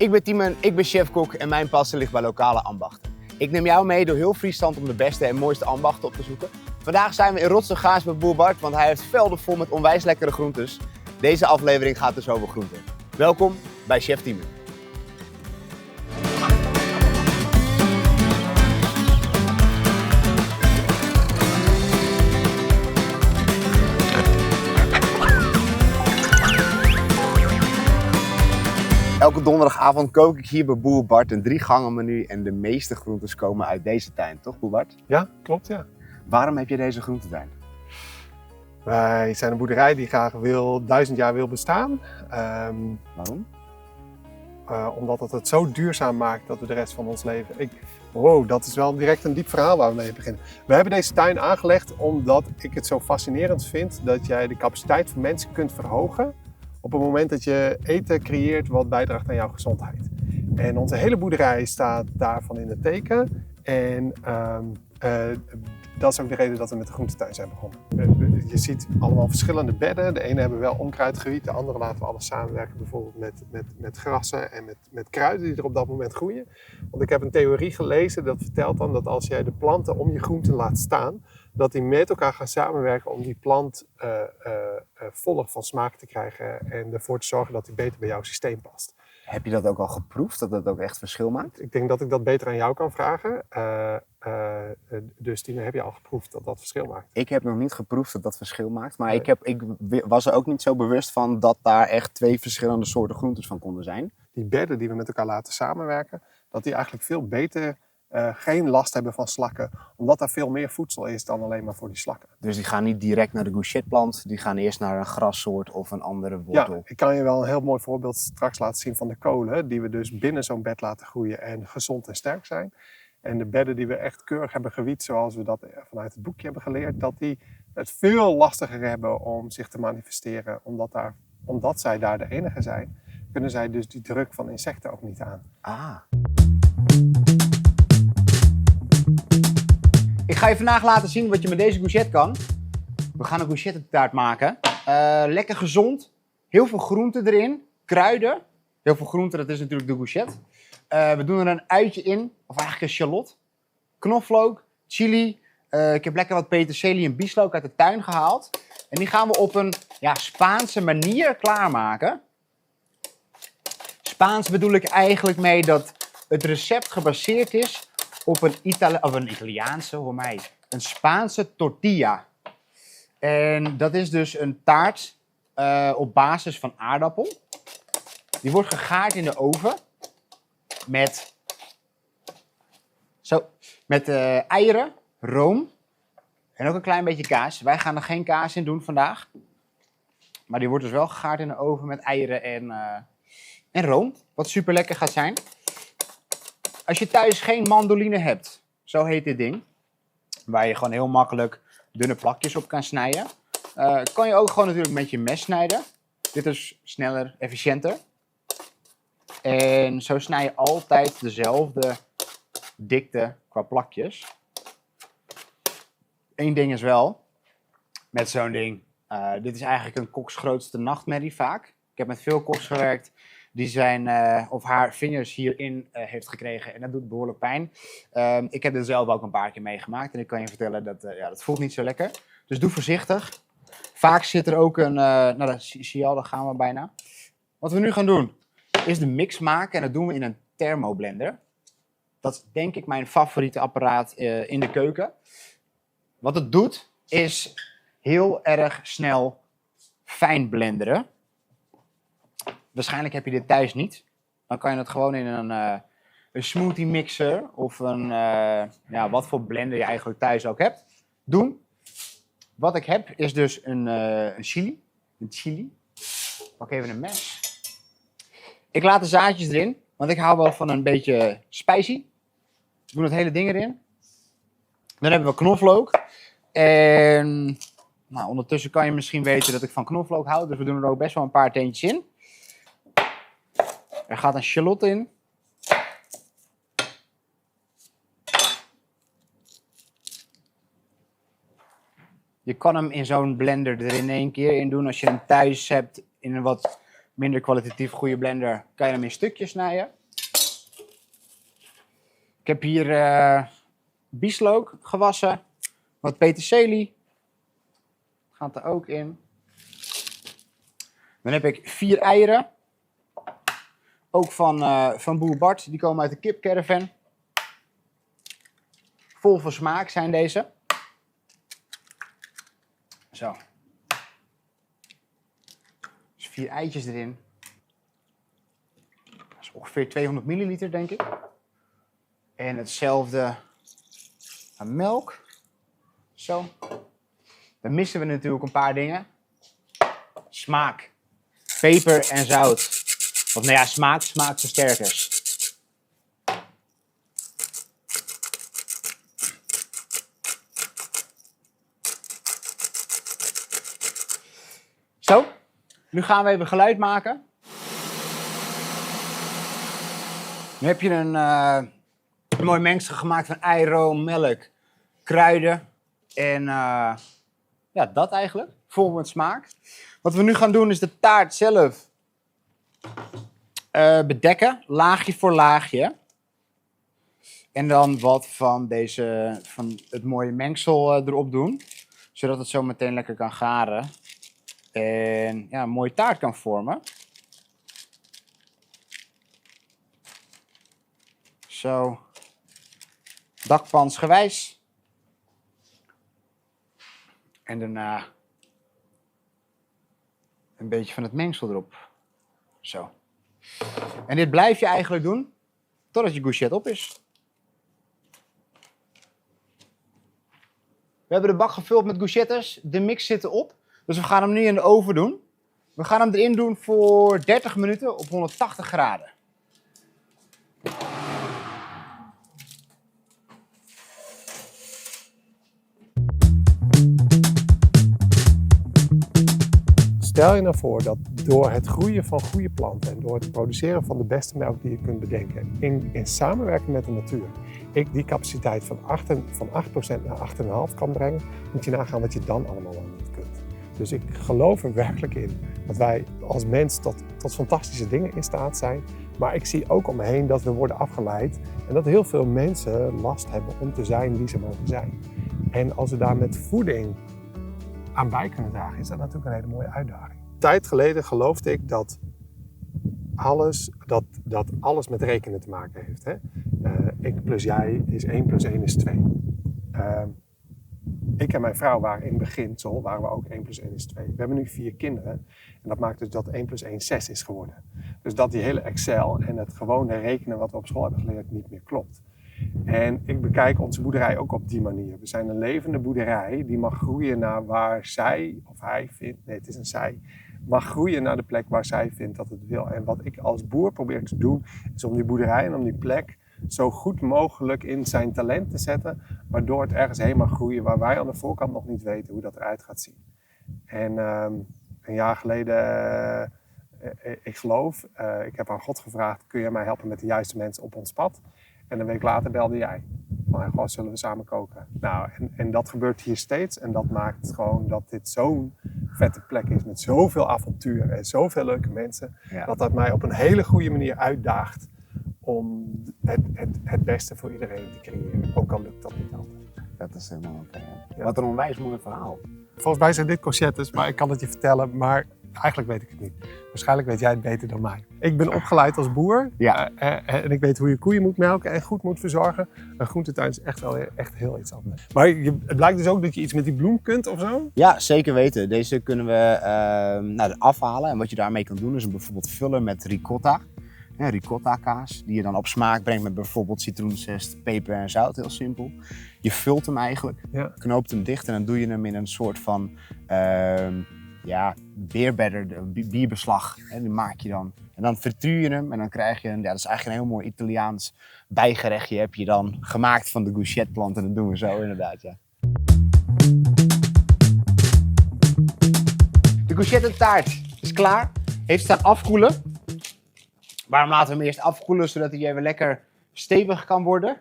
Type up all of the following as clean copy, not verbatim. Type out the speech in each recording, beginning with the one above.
Ik ben Tiemen, ik ben chef-kok en mijn passie ligt bij lokale ambachten. Ik neem jou mee door heel Friesland om de beste en mooiste ambachten op te zoeken. Vandaag zijn we in Rotsengaas bij boer Bart, want hij heeft velden vol met onwijs lekkere groentes. Deze aflevering gaat dus over groenten. Welkom bij Chef Tiemen. Elke donderdagavond kook ik hier bij boer Bart een 3-gangen menu en de meeste groentes komen uit deze tuin, toch boer Bart? Ja, klopt ja. Waarom heb je deze groentetuin? Wij zijn een boerderij die graag 1000 jaar wil bestaan. Waarom? Omdat het zo duurzaam maakt dat we de rest van ons leven... Wow, dat is wel direct een diep verhaal waar we mee beginnen. We hebben deze tuin aangelegd omdat ik het zo fascinerend vind dat jij de capaciteit van mensen kunt verhogen op het moment dat je eten creëert wat bijdraagt aan jouw gezondheid. En onze hele boerderij staat daarvan in het teken. En dat is ook de reden dat we met de groentetuin zijn begonnen. Je ziet allemaal verschillende bedden. De ene hebben wel onkruidgebied, de andere laten we alles samenwerken. Bijvoorbeeld met grassen en met kruiden die er op dat moment groeien. Want ik heb een theorie gelezen dat vertelt dan dat als jij de planten om je groenten laat staan, dat die met elkaar gaan samenwerken om die plant voller van smaak te krijgen en ervoor te zorgen dat die beter bij jouw systeem past. Heb je dat ook al geproefd, dat het ook echt verschil maakt? Ik denk dat ik dat beter aan jou kan vragen. Dus Tine, heb je al geproefd dat dat verschil maakt? Ik heb nog niet geproefd dat dat verschil maakt, maar nee. ik was er ook niet zo bewust van dat daar echt 2 verschillende soorten groentes van konden zijn. Die bedden die we met elkaar laten samenwerken, dat die eigenlijk veel beter geen last hebben van slakken, omdat daar veel meer voedsel is dan alleen maar voor die slakken. Dus die gaan niet direct naar de gouchetplant, die gaan eerst naar een grassoort of een andere wortel? Ja, ik kan je wel een heel mooi voorbeeld straks laten zien van de kolen, die we dus binnen zo'n bed laten groeien en gezond en sterk zijn. En de bedden die we echt keurig hebben gewied, zoals we dat vanuit het boekje hebben geleerd, dat die het veel lastiger hebben om zich te manifesteren, omdat zij daar de enige zijn, kunnen zij dus die druk van insecten ook niet aan. Ah. Ik ga je vandaag laten zien wat je met deze courgette kan. We gaan een courgette taart maken. Lekker gezond. Heel veel groenten erin. Kruiden. Heel veel groenten, dat is natuurlijk de courgette. We doen er een uitje in. Of eigenlijk een shallot. Knoflook. Chili. Ik heb lekker wat peterselie en bieslook uit de tuin gehaald. En die gaan we op een Spaanse manier klaarmaken. Spaans bedoel ik eigenlijk mee dat het recept gebaseerd is op een Italiaanse, hoor mij, een Spaanse tortilla. En dat is dus een taart op basis van aardappel. Die wordt gegaard in de oven met eieren, room en ook een klein beetje kaas. Wij gaan er geen kaas in doen vandaag. Maar die wordt dus wel gegaard in de oven met eieren en room, wat super lekker gaat zijn. Als je thuis geen mandoline hebt, zo heet dit ding, waar je gewoon heel makkelijk dunne plakjes op kan snijden, kan je ook gewoon natuurlijk met je mes snijden. Dit is sneller, efficiënter. En zo snij je altijd dezelfde dikte qua plakjes. Eén ding is wel, met zo'n ding, dit is eigenlijk een koks grootste nachtmerrie vaak. Ik heb met veel koks gewerkt die zijn of haar vingers hierin heeft gekregen en dat doet behoorlijk pijn. Ik heb dit zelf ook een paar keer meegemaakt en ik kan je vertellen dat voelt niet zo lekker. Dus doe voorzichtig. Vaak zit er ook een, dat zie je al, daar gaan we bijna. Wat we nu gaan doen is de mix maken en dat doen we in een thermoblender. Dat is denk ik mijn favoriete apparaat in de keuken. Wat het doet is heel erg snel fijn blenderen. Waarschijnlijk heb je dit thuis niet. Dan kan je het gewoon in een smoothie mixer of wat voor blender je eigenlijk thuis ook hebt, doen. Wat ik heb is dus een chili. Een chili. Pak even een mes. Ik laat de zaadjes erin, want ik hou wel van een beetje spicy. Ik doe het hele ding erin. Dan hebben we knoflook. En ondertussen kan je misschien weten dat ik van knoflook hou, dus we doen er ook best wel een paar teentjes in. Er gaat een shallot in. Je kan hem in zo'n blender er in één keer in doen als je hem thuis hebt in een wat minder kwalitatief goede blender kan je hem in stukjes snijden. Ik heb hier bieslook gewassen, wat peterselie. Gaat er ook in. Dan heb ik 4 eieren. Ook van boer Bart, die komen uit de kipcaravan. Vol van smaak zijn deze. Zo. Dus 4 eitjes erin. Dat is ongeveer 200 milliliter, denk ik. En hetzelfde aan melk. Zo. Dan missen we natuurlijk een paar dingen. Smaak. Peper en zout. Of nou ja, smaakversterkers. Zo. Nu gaan we even geluid maken. Nu heb je een mooi mengsel gemaakt van ei, room, melk, kruiden en ja, dat eigenlijk. Vol met smaak. Wat we nu gaan doen is de taart zelf bedekken, laagje voor laagje. En dan wat van het mooie mengsel erop doen, zodat het zo meteen lekker kan garen. En ja, een mooie taart kan vormen. Zo. Dakpansgewijs. En daarna een beetje van het mengsel erop. Zo. En dit blijf je eigenlijk doen totdat je gourchette op is. We hebben de bak gevuld met gourchettes. De mix zit erop. Dus we gaan hem nu in de oven doen. We gaan hem erin doen voor 30 minuten op 180 graden. Stel je nou voor dat door het groeien van goede planten en door het produceren van de beste melk die je kunt bedenken, in samenwerking met de natuur, ik die capaciteit van 8% naar 8,5 kan brengen, moet je nagaan wat je dan allemaal al niet kunt. Dus ik geloof er werkelijk in dat wij als mens tot fantastische dingen in staat zijn. Maar ik zie ook om me heen dat we worden afgeleid en dat heel veel mensen last hebben om te zijn wie ze mogen zijn. En als we daar met voeding aan bij kunnen dragen, is dat natuurlijk een hele mooie uitdaging. Een tijd geleden geloofde ik dat alles met rekenen te maken heeft. Hè? Ik plus jij is 1 plus 1 is 2. Ik en mijn vrouw waren in beginsel waren we ook 1 plus 1 is 2. We hebben nu 4 kinderen en dat maakt dus dat 1 plus 1 6 is geworden. Dus dat die hele Excel en het gewone rekenen wat we op school hebben geleerd niet meer klopt. En ik bekijk onze boerderij ook op die manier. We zijn een levende boerderij die mag groeien naar waar zij of hij vindt, nee het is een zij, mag groeien naar de plek waar zij vindt dat het wil. En wat ik als boer probeer te doen is om die boerderij en om die plek zo goed mogelijk in zijn talent te zetten, waardoor het ergens heen mag groeien waar wij aan de voorkant nog niet weten hoe dat eruit gaat zien. En een jaar geleden, ik geloof, ik heb aan God gevraagd, kun jij mij helpen met de juiste mensen op ons pad? En een week later belde jij. Van, goh, zullen we samen koken? Nou, en dat gebeurt hier steeds. En dat maakt gewoon dat dit zo'n vette plek is. Met zoveel avontuur en zoveel leuke mensen. Ja. Dat mij op een hele goede manier uitdaagt om het beste voor iedereen te creëren. Ook al lukt dat niet altijd. Dat is helemaal oké. Ja. Wat een onwijs mooi verhaal. Volgens mij zijn dit courgettes, maar ik kan het je vertellen. Maar eigenlijk weet ik het niet. Waarschijnlijk weet jij het beter dan mij. Ik ben opgeleid als boer. Ja. En ik weet hoe je koeien moet melken en goed moet verzorgen. Een groentetuin is echt heel iets anders. Maar het blijkt dus ook dat je iets met die bloem kunt of zo? Ja, zeker weten. Deze kunnen we afhalen. En wat je daarmee kan doen is hem bijvoorbeeld vullen met ricotta. Ricotta kaas, die je dan op smaak brengt met bijvoorbeeld citroenzest, peper en zout, heel simpel. Je vult hem eigenlijk, knoopt hem dicht en dan doe je hem in een soort van bierbeslag. Die maak je dan. En dan frituur je hem en dan krijg je dat is eigenlijk een heel mooi Italiaans bijgerechtje heb je dan gemaakt van de gourgetteplant en dat doen we zo inderdaad, ja. De courgettetaart is klaar, heeft staan afkoelen. Waarom laten we hem eerst afkoelen, zodat hij even lekker stevig kan worden.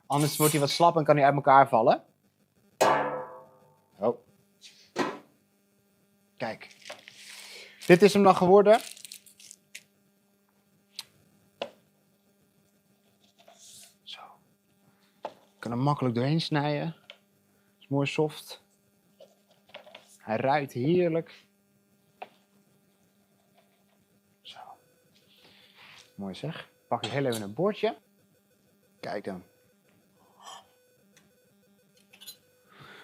Anders wordt hij wat slap en kan hij uit elkaar vallen. Oh. Kijk. Dit is hem dan geworden. kan er makkelijk doorheen snijden. Is mooi soft. Hij ruikt heerlijk. Zo. Mooi zeg. Pak ik heel even een bordje. Kijk dan.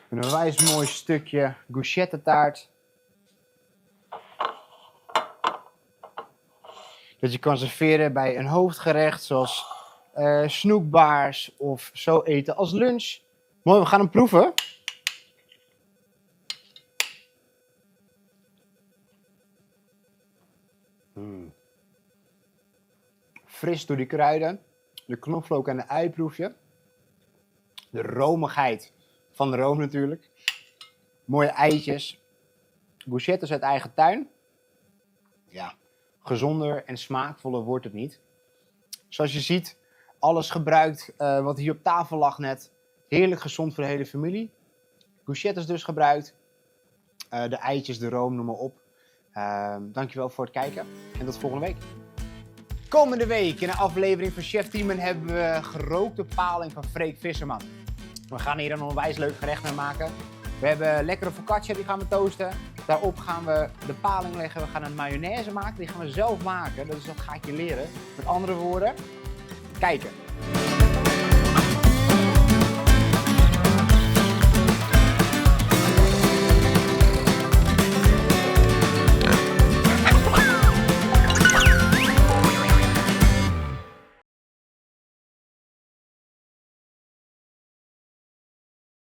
Een onwijs mooi stukje gouchette taart. Dat je kan serveren bij een hoofdgerecht zoals snoekbaars of zo eten als lunch. Mooi, we gaan hem proeven. Fris door die kruiden. De knoflook en de ui proef je. De romigheid van de room natuurlijk. Mooie eitjes. Gouchettes uit eigen tuin. Ja, gezonder en smaakvoller wordt het niet. Zoals je ziet, alles gebruikt wat hier op tafel lag net. Heerlijk gezond voor de hele familie. Gouchettes dus gebruikt. De eitjes, de room, noem maar op. Dankjewel voor het kijken en tot volgende week. Komende week in een aflevering van Chef Teamen hebben we gerookte paling van Freek Visserman. We gaan hier een onwijs leuk gerecht mee maken. We hebben lekkere focaccia, die gaan we toasten. Daarop gaan we de paling leggen. We gaan een mayonaise maken, die gaan we zelf maken. Dus dat ga ik je leren. Met andere woorden, kijken.